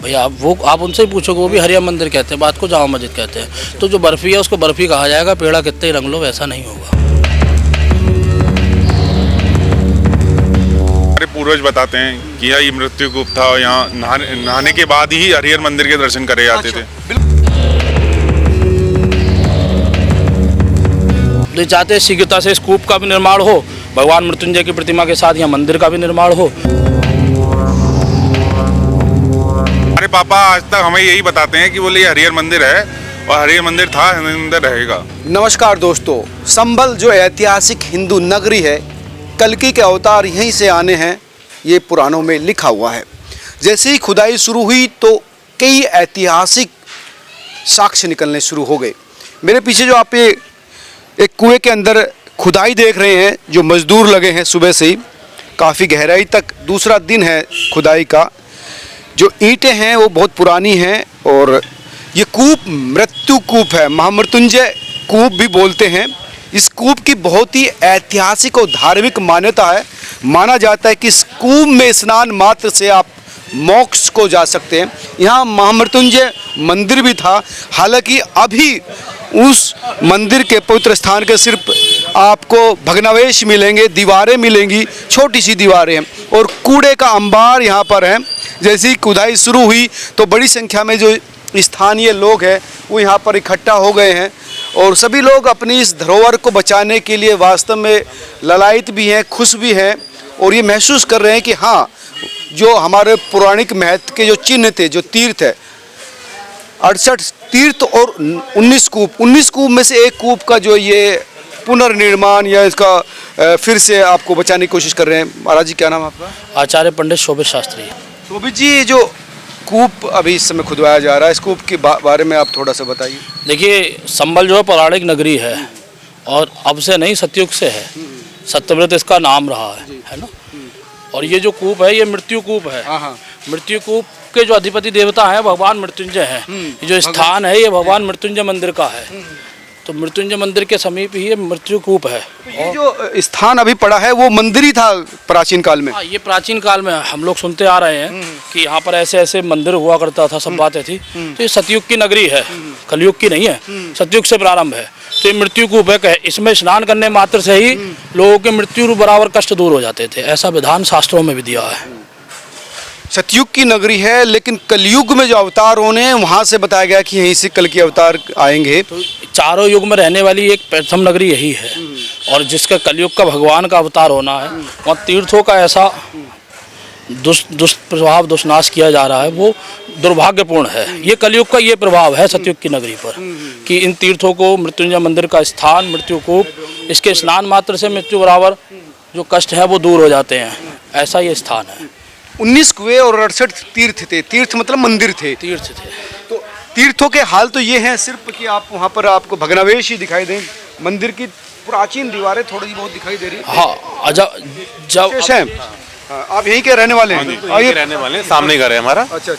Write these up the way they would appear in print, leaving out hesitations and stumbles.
भैया आप उनसे ही पूछोगे, वो भी हरिया मंदिर कहते हैं, बात को जामा मस्जिद कहते हैं। तो जो बर्फ़ी है उसको बर्फ़ी कहा जाएगा, पेड़ा कितने ही रंग लो वैसा नहीं होगा। हमारे पूर्वज बताते हैं कि यह मृत्यु कूप था और यहाँ नहाने के बाद ही हरिहर मंदिर के दर्शन करे जाते थे। तो चाहते हैं शीघ्रता से इस कूप का भी निर्माण हो, भगवान मृत्युंजय की प्रतिमा के साथ यहाँ मंदिर का भी निर्माण हो। हमारे पापा आज तक हमें यही बताते हैं कि बोले ये हरिहर मंदिर है और हरिहर मंदिर था, हरिहर मंदिर रहेगा। नमस्कार दोस्तों, संभल जो ऐतिहासिक हिंदू नगरी है, कल्कि के अवतार यहीं से आने हैं, ये पुराणों में लिखा हुआ है। जैसे ही खुदाई शुरू हुई तो कई ऐतिहासिक साक्ष्य निकलने शुरू हो गए। मेरे पीछे जो आप ये एक कुएं के अंदर खुदाई देख रहे हैं, जो मजदूर लगे हैं सुबह से ही, काफ़ी गहराई तक दूसरा दिन है खुदाई का। जो ईंटें हैं वो बहुत पुरानी हैं और ये कूप मृत्यु कूप है, महामृत्युंजय कूप भी बोलते हैं। इस कूप की बहुत ही ऐतिहासिक और धार्मिक मान्यता है। माना जाता है कि इस कूप में स्नान मात्र से आप मोक्ष को जा सकते हैं। यहाँ महामृत्युंजय मंदिर भी था, हालांकि अभी उस मंदिर के पवित्र स्थान के सिर्फ आपको भग्नावशेष मिलेंगे, दीवारें मिलेंगी, छोटी सी दीवारें हैं और कूड़े का अंबार यहाँ पर है। जैसी खुदाई शुरू हुई तो बड़ी संख्या में जो स्थानीय लोग हैं वो यहाँ पर इकट्ठा हो गए हैं और सभी लोग अपनी इस धरोहर को बचाने के लिए वास्तव में ललायित भी हैं, खुश भी हैं और ये महसूस कर रहे हैं कि हाँ, जो हमारे पौराणिक महत्व के जो चिन्ह थे, जो तीर्थ है, 68 तीर्थ और 19 कूप में से एक कूप का जो ये पुनर्निर्माण या इसका फिर से आपको बचाने की कोशिश कर रहे हैं। महाराज जी, क्या नाम है आपका? आचार्य पंडित शोभित शास्त्री। शोभित जी, ये जो कूप अभी इस समय खुदवाया जा रहा है, इस कूप के बारे में आप थोड़ा सा बताइए। देखिए, संभल जो है पौराणिक नगरी है और अब से नहीं, सतयुग से है। सत्यव्रत इसका नाम रहा है ना। और ये जो कूप है ये मृत्यु कूप है। मृत्यु कूप के जो अधिपति देवता हैं भगवान मृत्युंजय हैं। ये जो स्थान है ये भगवान मृत्युंजय मंदिर का है। तो मृत्युंजय मंदिर के समीप ही ये मृत्यु कूप है। ये जो स्थान अभी पड़ा है वो मंदिर ही था प्राचीन काल में? हाँ, ये प्राचीन काल में हम लोग सुनते आ रहे हैं कि यहाँ पर ऐसे ऐसे मंदिर हुआ करता था, सब बातें थी। तो ये सतयुग की नगरी है, कलयुग की नहीं है, सतयुग से प्रारंभ है। तो ये मृत्यु कूप है, इसमें स्नान करने मात्र से ही लोगों के मृत्यु बराबर कष्ट दूर हो जाते थे, ऐसा विधान शास्त्रों में भी दिया है। सतयुग की नगरी है, लेकिन कलयुग में जो अवतार होने हैं वहाँ से बताया गया कि यहीं से कल के अवतार आएंगे। तो चारों युग में रहने वाली एक प्रथम नगरी यही है और जिसका कलयुग का भगवान का अवतार होना है। वहाँ तीर्थों का ऐसा दुष्प्रभाव, दुष्नाश किया जा रहा है, वो दुर्भाग्यपूर्ण है। ये कलयुग का ये प्रभाव है सतयुग की नगरी पर कि इन तीर्थों को, मृत्युंजय मंदिर का स्थान मृत्यु कूप, इसके स्नान मात्र से मृत्यु बराबर जो कष्ट है वो दूर हो जाते हैं, ऐसा ये स्थान है। 19 कुएं और 68 तीर्थ थे। तीर्थ मतलब मंदिर थे। तीर्थ थे। तो तीर्थों के हाल तो ये हैं सिर्फ कि आप वहाँ पर आपको भग्नावशेष ही दिखाई दें, मंदिर की प्राचीन दीवारें थोड़ी बहुत दिखाई दे रही। हाँ, जब आप यहीं के रहने वाले हैं? यहीं रहने वाले हैं, सामने घर है हमारा। अच्छा।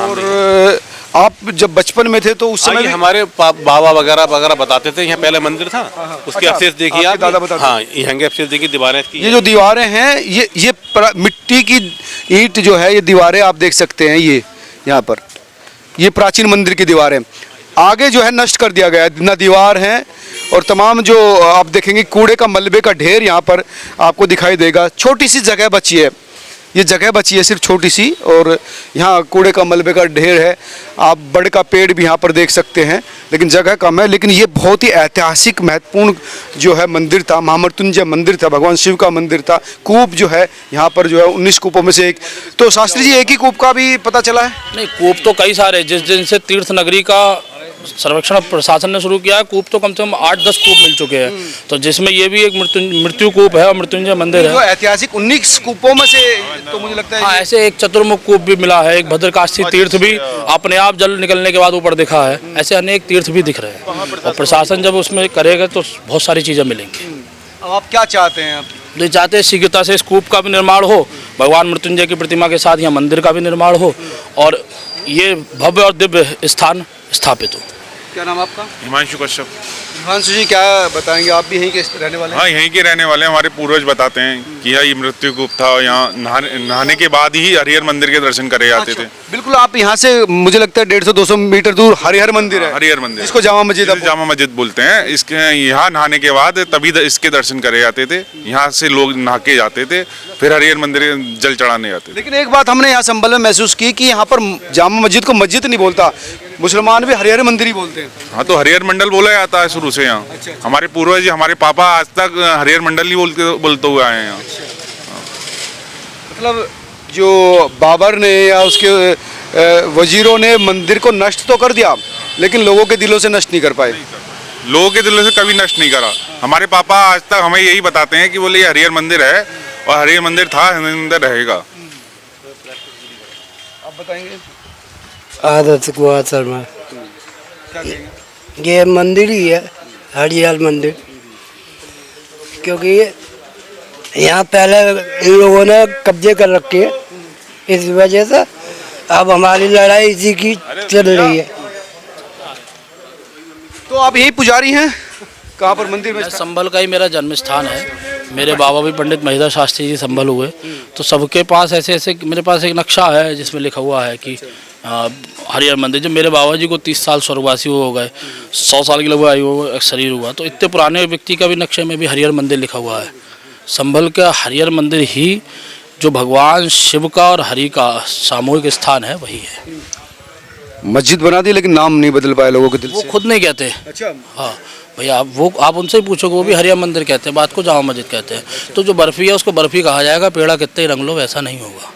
और आप जब बचपन में थे तो उस समय हमारे बाबा वगैरह बताते थे यहाँ पहले मंदिर था। उसके अवशेष देखिए आप। दादा बताते। हाँ, यहाँ के अवशेष देखिए, दीवारें की। ये जो दीवारें हैं ये मिट्टी की ईंट जो है, ये दीवारें आप देख सकते हैं। ये यहाँ पर ये प्राचीन मंदिर की दीवारें आगे जो है नष्ट कर दिया गया है, ना दीवार हैं और तमाम जो आप देखेंगे कूड़े का मलबे का ढेर यहाँ पर आपको दिखाई देगा। छोटी सी जगह बची है, ये जगह बची है सिर्फ छोटी सी, और यहाँ कूड़े का मलबे का ढेर है। आप बड़ का पेड़ भी यहाँ पर देख सकते हैं, लेकिन जगह कम है। लेकिन ये बहुत ही ऐतिहासिक महत्वपूर्ण जो है मंदिर था, महामृत्युंजय मंदिर था, भगवान शिव का मंदिर था। कूप जो है यहाँ पर जो है 19 कूपों में से एक। तो शास्त्री जी, एक ही कूप का भी पता चला है? नहीं, कूप तो कई सारे, जिस दिन से तीर्थ नगरी का सर्वेक्षण प्रशासन ने शुरू किया है, कूप तो कम से कम 8-10 कूप मिल चुके हैं। तो जिसमें ये भी एक मृत्यु कूप है और मृत्युंजय मंदिर है। ऐतिहासिक 19 कूपों में से तो मुझे लगता है हाँ, ऐसे एक चतुर्मुख कूप भी मिला है, एक भद्रकाशी तीर्थ भी अपने आप जल निकलने के बाद ऊपर दिखा है। ऐसे अनेक तीर्थ भी दिख रहे हैं और प्रशासन जब उसमें करेगा तो बहुत सारी चीज़ें मिलेंगी। आप क्या चाहते हैं? आप जो चाहते हैं शीघ्रता से इस कूप का भी निर्माण हो, भगवान मृत्युंजय की प्रतिमा के साथ यहाँ मंदिर का भी निर्माण हो और ये भव्य और दिव्य स्थान स्थापित हो। क्या नाम आपका? हिमांशु कश्यप। हिमांशु जी, क्या बताएंगे, आप भी यहीं के रहने वाले हैं? हाँ, यहीं के रहने वाले हैं। हमारे पूर्वज बताते हैं कि यहाँ ये मृत्यु कूप था, यहाँ नहाने के बाद ही हरिहर मंदिर के दर्शन करे जाते थे। बिल्कुल, आप यहाँ से मुझे लगता है 150-200 मीटर दूर हरिहर मंदिर है। हरिहर मंदिर, इसको जामा मस्जिद जामा मस्जिद बोलते हैं। इसके यहाँ नहाने के बाद तभी इसके दर्शन करे जाते थे। यहाँ से लोग नहा के जाते थे, फिर हरिहर मंदिर जल चढ़ाने जाते थे। लेकिन एक बात हमने यहाँ संभल में महसूस की कि यहाँ पर जामा मस्जिद को मस्जिद नहीं बोलता, मुसलमान भी हरिहर मंदिर ही बोलते हैं। हाँ, तो हरिहर मंडल बोला जाता है शुरू से यहाँ। अच्छा। हमारे पूर्वज, हमारे पापा आज तक हरिहर मंडल ही बोलते हुए आए हैं यहाँ। मतलब जो बाबर ने या उसके वजीरों ने मंदिर को नष्ट तो कर दिया, लेकिन लोगों के दिलों से नष्ट नहीं कर पाए। लोगों के दिलों से कभी नष्ट नहीं करा। हमारे पापा आज तक हमें यही बताते हैं कि बोले ये हरिहर मंदिर है और हरिहर मंदिर था, हरिहर मंदिर रहेगा। आप बताएंगे? आदत कुमार शर्मा। क्या कहेंगे? ये मंदिर ही है, हरिहर मंदिर, क्योंकि यहाँ पहले इन लोगों ने कब्जे कर रखे हैं, इस वजह से अब हमारी लड़ाई इसी की चल रही है। तो आप यही पुजारी हैं? कहाँ पर मंदिर में? मैं संभल का ही मेरा जन्म स्थान है। मेरे बाबा भी पंडित महेंद्र शास्त्री जी संभल हुए, तो सबके पास ऐसे ऐसे मेरे पास एक नक्शा है जिसमें लिखा हुआ है कि हरिहर मंदिर। जब मेरे बाबा जी को 30 साल स्वर्गवासी हो गए, 100 साल की लगभग आयु शरीर हुआ, तो इतने पुराने व्यक्ति का भी नक्शे में भी हरिहर मंदिर लिखा हुआ है। संभल का हरिहर मंदिर ही जो भगवान शिव का और हरि का सामूहिक स्थान है वही है। मस्जिद बना दी, लेकिन नाम नहीं बदल पाए लोगों के दिल वो से। खुद नहीं कहते। अच्छा। हाँ भैया, आप उनसे ही पूछोगे, वो भी हरिहर मंदिर कहते हैं, बात को जामा मस्जिद कहते हैं। तो जो बर्फी है उसको बर्फी कहा जाएगा, पेड़ा कितने ही रंग लो वैसा नहीं होगा।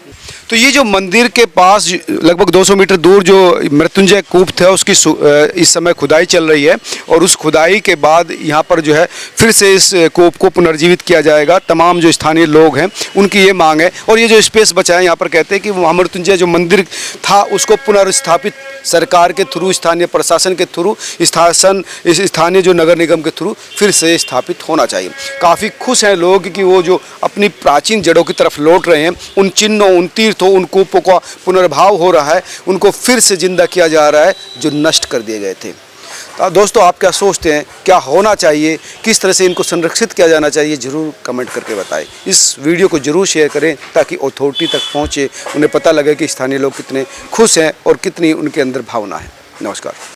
तो ये जो मंदिर के पास लगभग 200 मीटर दूर जो मृत्युंजय कूप था, उसकी इस समय खुदाई चल रही है, और उस खुदाई के बाद यहाँ पर जो है फिर से इस कूप को पुनर्जीवित किया जाएगा। तमाम जो स्थानीय लोग हैं उनकी ये मांग है। और ये जो स्पेस बचा है यहाँ पर, कहते हैं कि वहाँ मृत्युंजय जो मंदिर था उसको पुनर्स्थापित सरकार के थ्रू, स्थानीय प्रशासन के थ्रू, स्थानीय जो नगर निगम के थ्रू फिर से स्थापित होना चाहिए। काफ़ी खुश हैं लोग कि वो जो अपनी प्राचीन जड़ों की तरफ लौट रहे हैं। उन चिन्हों, उन तीर्थों, उन कूपों का पुनर्भाव हो रहा है, उनको फिर से जिंदा किया जा रहा है जो नष्ट कर दिए गए थे। तो दोस्तों, आप क्या सोचते हैं, क्या होना चाहिए, किस तरह से इनको संरक्षित किया जाना चाहिए, ज़रूर कमेंट करके बताएं। इस वीडियो को ज़रूर शेयर करें ताकि अथॉरिटी तक पहुँचे, उन्हें पता लगे कि स्थानीय लोग कितने खुश हैं और कितनी उनके अंदर भावना है। नमस्कार।